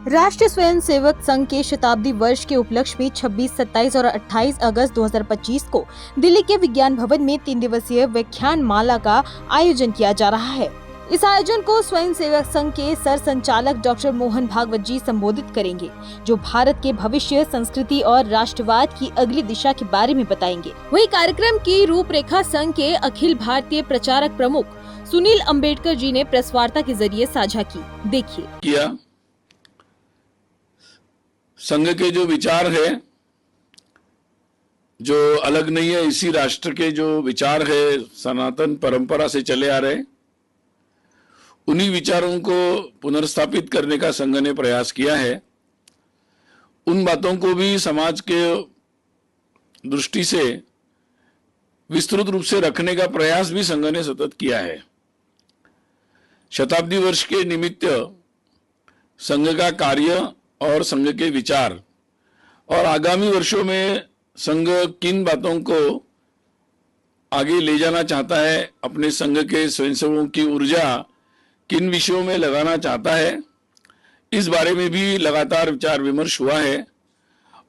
राष्ट्रीय स्वयंसेवक संघ के शताब्दी वर्ष के उपलक्ष्य में 26, 27 और 28 अगस्त 2025 को दिल्ली के विज्ञान भवन में 3 दिवसीय व्याख्यान माला का आयोजन किया जा रहा है। इस आयोजन को स्वयंसेवक संघ के सर संचालक डॉक्टर मोहन भागवत जी संबोधित करेंगे, जो भारत के भविष्य, संस्कृति और राष्ट्रवाद की अगली दिशा के बारे में बताएंगे। वही कार्यक्रम की रूपरेखा संघ के अखिल भारतीय प्रचारक प्रमुख सुनील अम्बेडकर जी ने प्रेस वार्ता के जरिए साझा की। देखिए। संघ के जो विचार है, जो अलग नहीं है, इसी राष्ट्र के जो विचार है, सनातन परंपरा से चले आ रहे, उन्हीं विचारों को पुनर्स्थापित करने का संघ ने प्रयास किया है। उन बातों को भी समाज के दृष्टि से विस्तृत रूप से रखने का प्रयास भी संघ ने सतत किया है। शताब्दी वर्ष के निमित्त संघ का कार्य और संघ के विचार और आगामी वर्षों में संघ किन बातों को आगे ले जाना चाहता है, अपने संघ के स्वयंसेवकों की ऊर्जा किन विषयों में लगाना चाहता है, इस बारे में भी लगातार विचार विमर्श हुआ है।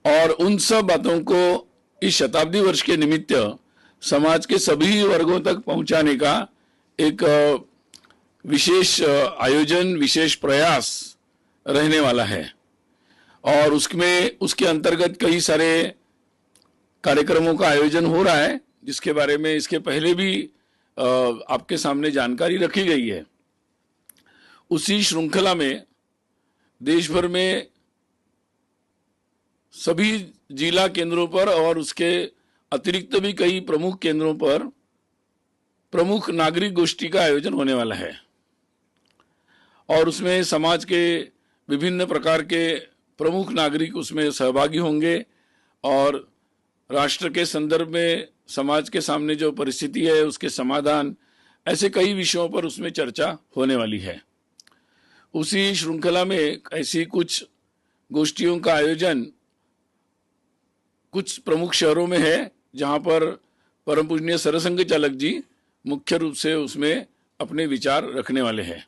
और उन सब बातों को इस शताब्दी वर्ष के निमित्त समाज के सभी वर्गों तक पहुंचाने का एक विशेष आयोजन, विशेष प्रयास रहने वाला है। और उसके अंतर्गत कई सारे कार्यक्रमों का आयोजन हो रहा है, जिसके बारे में इसके पहले भी आपके सामने जानकारी रखी गई है। उसी श्रृंखला में देश भर में सभी जिला केंद्रों पर और उसके अतिरिक्त भी कई प्रमुख केंद्रों पर प्रमुख नागरिक गोष्ठी का आयोजन होने वाला है। और उसमें समाज के विभिन्न प्रकार के प्रमुख नागरिक उसमें सहभागी होंगे और राष्ट्र के संदर्भ में समाज के सामने जो परिस्थिति है, उसके समाधान, ऐसे कई विषयों पर उसमें चर्चा होने वाली है। उसी श्रृंखला में ऐसी कुछ गोष्ठियों का आयोजन कुछ प्रमुख शहरों में है, जहां पर परम पूजनीय सरसंघ चालक जी मुख्य रूप से उसमें अपने विचार रखने वाले हैं।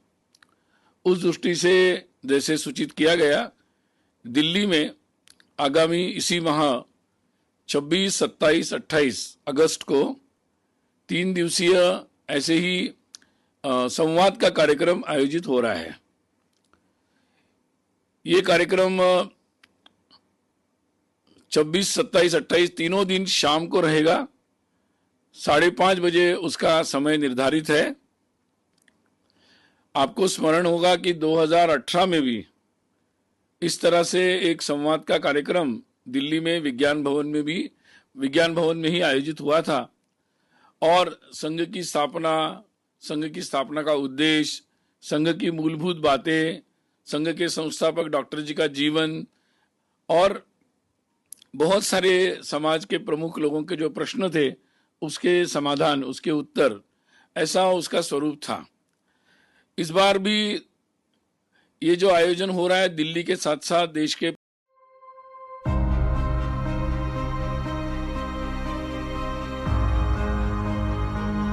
उस दृष्टि से जैसे सूचित किया गया, दिल्ली में आगामी इसी माह 26, 27, 28 अगस्त को 3 दिवसीय ऐसे ही संवाद का कार्यक्रम आयोजित हो रहा है। ये कार्यक्रम 26, 27, 28 तीनों दिन शाम को रहेगा। 5:30 बजे उसका समय निर्धारित है। आपको स्मरण होगा कि 2018 में भी इस तरह से एक संवाद का कार्यक्रम दिल्ली में विज्ञान भवन में ही आयोजित हुआ था। और संघ की स्थापना का उद्देश्य, संघ की मूलभूत बातें, संघ के संस्थापक डॉक्टर जी का जीवन और बहुत सारे समाज के प्रमुख लोगों के जो प्रश्न थे, उसके समाधान, उसके उत्तर, ऐसा उसका स्वरूप था। इस बार भी ये जो आयोजन हो रहा है, दिल्ली के साथ साथ देश के